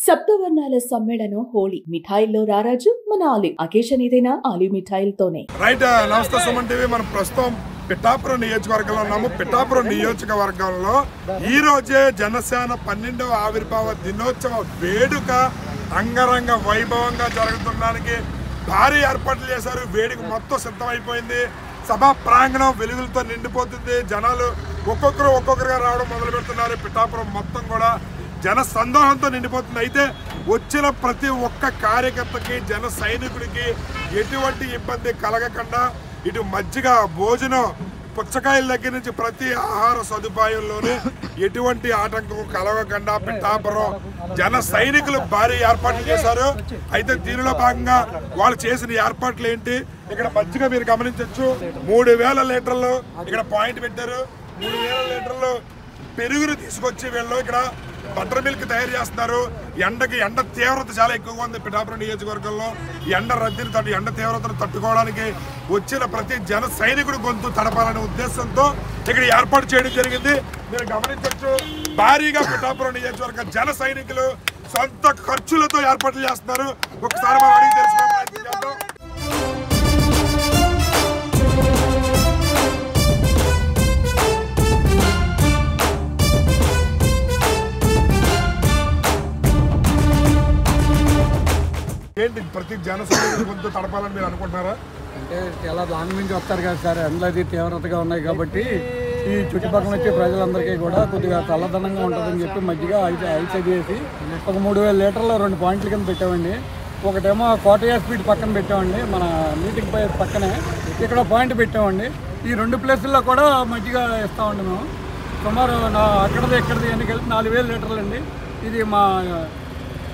సప్తవర్ణాల సమ్మేళనం హోళీ మిఠాయిల్లో రారాజు మన ఆలివ్ అకేషన్ ఏదైనా ఆలివ్ మిఠాయిలతోనే. రైట్, నమస్తే సుమన్ టీవీ. మనం ప్రస్తుతం పిఠాపురం నియోజకవర్గంలో ఉన్నాము. పిఠాపురం నియోజకవర్గంలో ఈ రోజే జనసేన 12వ ఆవిర్భావ దినోత్సవ వేడుక అంగరంగ వైభవంగా జరుగుతుండడానికి భారీ ఏర్పాట్లు చేశారు. వేడుక మొత్తం సిద్ధమైపోయింది. సభా ప్రాంగణం వెలుగులతో నిండిపోతుంది. జనాలు ఒక్కొక్కరుగా రావడం మొదలు పెడుతున్నారు. పిఠాపురం మొత్తం కూడా జన సందోహంతో నిండిపోతుంది. అయితే వచ్చిన ప్రతి ఒక్క కార్యకర్తకి, జన సైనికుడికి ఎటువంటి ఇబ్బంది కలగకుండా ఇటు మజ్జిగ, భోజనం, పుచ్చకాయల దగ్గర నుంచి ప్రతి ఆహార సదుపాయంలోనూ ఎటువంటి ఆటంకం కలగకుండా పిఠాపురం జన సైనికులు భారీ ఏర్పాట్లు చేశారు. అయితే దీనిలో భాగంగా వాళ్ళు చేసిన ఏర్పాట్లు ఏంటి? ఇక్కడ మజ్జిగ మీరు గమనించవచ్చు. 3000 లీటర్లు ఇక్కడ పాయింట్ పెట్టారు. 3000 లీటర్లు పెరుగును తీసుకొచ్చి వీళ్ళు ఇక్కడ బటర్ మిల్క్ తయారు చేస్తున్నారు. ఎండ తీవ్రత చాలా ఎక్కువగా ఉంది పిఠాపురం నియోజకవర్గంలో. ఎండ రద్దీని ఎండ తీవ్రతను తట్టుకోవడానికి వచ్చిన ప్రతి జన సైనికుడు గొంతు తడపాలనే ఉద్దేశంతో ఇక్కడ ఏర్పాటు చేయడం జరిగింది. మీరు గమనించవచ్చు, భారీగా పిఠాపురం నియోజకవర్గ జన సైనికులు సొంత ఖర్చులతో ఏర్పాట్లు చేస్తున్నారు. ఒకసారి మనం అడిగి తెలుసుకునే ప్రయత్నం చేద్దాం. ఏంటి ప్రతి జన సైనికులు గొంతు తడపాలని మీరు అనుకుంటున్నారా? అంటే చాలా లాంగ్ నుంచి వస్తారు కదా సార్, ఎండలది తీవ్రతగా ఉన్నాయి కాబట్టి ఈ చుట్టుపక్కల వచ్చే ప్రజలందరికీ కూడా కొద్దిగా చల్లదనంగా ఉంటుందని చెప్పి మధ్యగా ఐస్ వేసి ఒక 3000 లీటర్లు 2 పాయింట్ల కింద పెట్టామండి. ఒకటేమో కోటయ్య స్పీడ్ పక్కన పెట్టామండి, మన మీటింగ్ పక్కనే ఇక్కడ పాయింట్ పెట్టామండి. ఈ 2 ప్లేసుల్లో కూడా మధ్యగా ఇస్తామండి మేము. సుమారు ఇక్కడిది ఎన్ని కలిపి 4000 లీటర్లు అండి. ఇది మా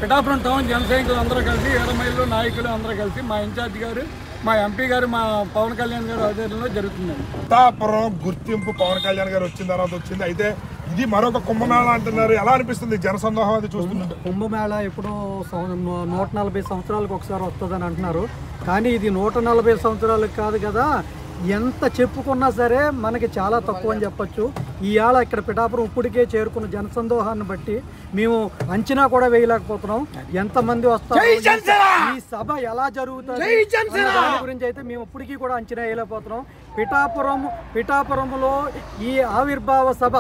పిఠాపురం టౌన్ జన సైనికులు అందరూ కలిసి, ఎర్రమైళ్ళు నాయకులు అందరూ కలిసి, మా ఇన్ఛార్జ్ గారు, మా ఎంపీ గారు, మా పవన్ కళ్యాణ్ గారు ఆధ్వర్యంలో జరుగుతుందండి. పిఠాపురం గుర్తింపు పవన్ కళ్యాణ్ గారు వచ్చిన తర్వాత వచ్చింది. అయితే ఇది మరొక కుంభమేళ అంటున్నారు. ఎలా అనిపిస్తుంది జనసందోహం అది చూస్తున్నారు? కుంభమేళ ఎప్పుడో 140 సంవత్సరాలకు ఒకసారి వస్తుందని అంటున్నారు. కానీ ఇది 140 సంవత్సరాలకు కాదు కదా. ఎంత చెప్పుకున్నా సరే మనకి చాలా తక్కువ అని చెప్పచ్చు. ఈవేళ ఇక్కడ పిఠాపురం ఇప్పటికే చేరుకున్న జనసందోహాన్ని బట్టి మేము అంచనా కూడా వేయలేకపోతున్నాం. ఎంతమంది వస్తారు, ఈ సభ ఎలా జరుగుతుంది దాని గురించి అయితే మేము ఇప్పటికీ కూడా అంచనా వేయలేకపోతున్నాం. పిఠాపురంలో ఈ ఆవిర్భావ సభ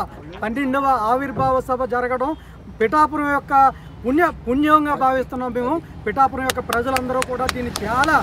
12వ ఆవిర్భావ సభ జరగడం పిఠాపురం యొక్క పుణ్యంగా భావిస్తున్నాం. మేము పిఠాపురం యొక్క ప్రజలందరూ కూడా దీన్ని చాలా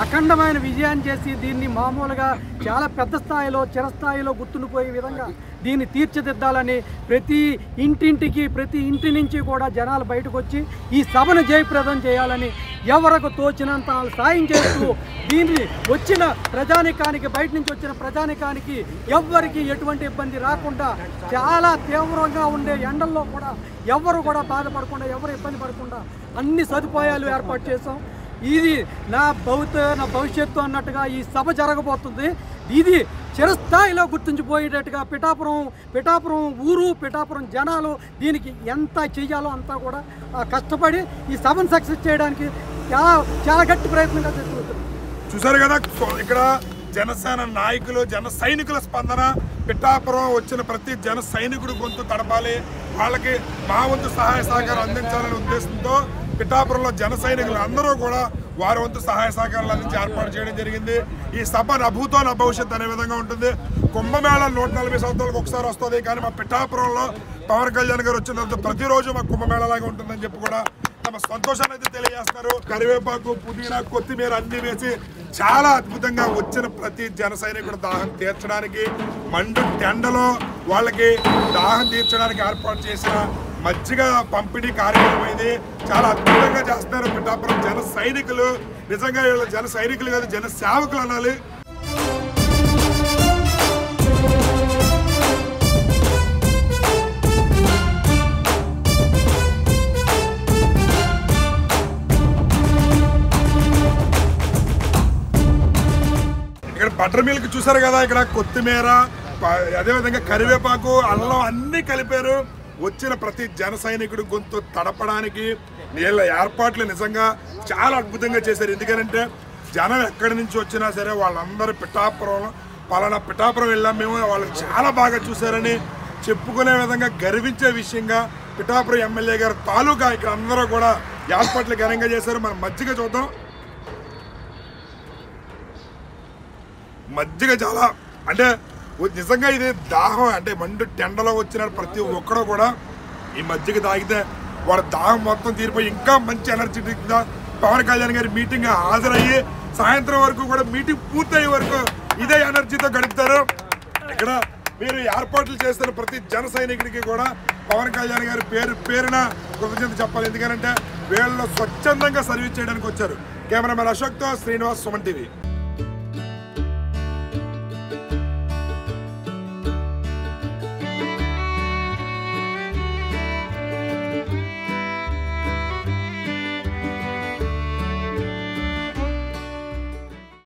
అఖండమైన విజయాన్ని చేసి దీన్ని మామూలుగా చాలా పెద్ద స్థాయిలో, చిరస్థాయిలో గుర్తుండిపోయే విధంగా దీన్ని తీర్చిదిద్దాలని ప్రతి ఇంటి నుంచి కూడా జనాలు బయటకు వచ్చి ఈ సభను జయప్రదం చేయాలని ఎవరికి తోచినంత సాయం చేస్తూ దీన్ని వచ్చిన ప్రజానికానికి, బయట నుంచి వచ్చిన ప్రజానికానికి ఎవ్వరికి ఎటువంటి ఇబ్బంది రాకుండా చాలా తీవ్రంగా ఉండే ఎండల్లో కూడా ఎవరు కూడా బాధపడకుండా, ఎవరు ఇబ్బంది పడకుండా అన్ని సదుపాయాలు ఏర్పాటు చేసాం. ఇది నా భవిష్యత్తు అన్నట్టుగా ఈ సభ జరగబోతుంది. ఇది చిరస్థాయిలో గుర్తుంచిపోయేటట్టుగా పిఠాపురం ఊరు, పిఠాపురం జనాలు దీనికి ఎంత చెయ్యాలో అంతా కూడా కష్టపడి ఈ సభను సక్సెస్ చేయడానికి చాలా గట్టి ప్రయత్నంగా చేస్తున్నారు. చూసారు కదా, ఇక్కడ జనసేన నాయకులు, జన సైనికుల స్పందన. పిఠాపురం వచ్చిన ప్రతి జన సైనికుడు గొంతు తడపాలి, వాళ్ళకి మా వంతు సహాయ సహకారం అందించాలనే ఉద్దేశంతో పిఠాపురంలో జన సైనికులు అందరూ కూడా వారి వంతు సహాయ సహకారాలు అందించి ఏర్పాటు చేయడం జరిగింది. ఈ సభ నా భూతో నా భవిష్యత్తు అనే విధంగా ఉంటుంది. కుంభమేళ 140 సంవత్సరాలకు ఒకసారి వస్తుంది. కానీ మా పిఠాపురంలో పవన్ కళ్యాణ్ గారు వచ్చిన తర్వాత ప్రతిరోజు మా కుంభమేళలాగా ఉంటుందని చెప్పి కూడా తమ సంతోషాన్ని అయితే తెలియజేస్తున్నారు. కరివేపాకు, పుదీనా, కొత్తిమీర అన్ని వేసి చాలా అద్భుతంగా వచ్చిన ప్రతి జన సైనికుడు దాహం తీర్చడానికి, మండు టెండలో వాళ్ళకి దాహం తీర్చడానికి ఏర్పాటు చేసిన మజ్జిగ పంపిణీ కార్యక్రమం ఇది చాలా అద్భుతంగా చేస్తున్నారు పిఠాపురం జన సైనికులు. నిజంగా వీళ్ళ జన సైనికులు కాదు, జన సేవకులు అనాలి. ఇక్కడ బటర్ మిల్క్ చూసారు కదా, ఇక్కడ కొత్తిమీర, అదేవిధంగా కరివేపాకు, అల్లం అన్ని కలిపారు. వచ్చిన ప్రతి జన సైనికుడు గొంతు తడపడానికి వీళ్ళ ఏర్పాట్లు నిజంగా చాలా అద్భుతంగా చేశారు. ఎందుకంటే జనం ఎక్కడి నుంచి వచ్చినా సరే వాళ్ళందరూ పిఠాపురం వెళ్ళాం మేము, వాళ్ళు చాలా బాగా చూశారని చెప్పుకునే విధంగా గర్వించే విషయంగా పిఠాపురం ఎమ్మెల్యే గారు తాలూకా ఇక్కడ అందరూ కూడా ఏర్పాట్లు ఘనంగా చేశారు. మనం మజ్జిగ చూద్దాం. మజ్జిగ చాలా అంటే నిజంగా ఇది దాహం అంటే మండు టెండలో వచ్చిన ప్రతి ఒక్కడో కూడా ఈ మజ్జిగ తాగితే వాడు దాహం మొత్తం తీరిపోయి ఇంకా మంచి ఎనర్జెటిక్గా పవన్ కళ్యాణ్ గారి మీటింగ్ హాజరయ్యి సాయంత్రం వరకు కూడా మీటింగ్ పూర్తయ్యే వరకు ఇదే ఎనర్జీతో గడుపుతారు. ఇక్కడ మీరు ఏర్పాట్లు చేస్తున్న ప్రతి జన సైనికుడికి కూడా పవన్ కళ్యాణ్ గారి పేరున కృతజ్ఞత చెప్పాలి. ఎందుకంటే వీళ్ళు స్వచ్ఛందంగా సర్వీస్ చేయడానికి వచ్చారు. కెమెరామెన్ అశోక్తో శ్రీనివాస్, సుమన్ టీవీ.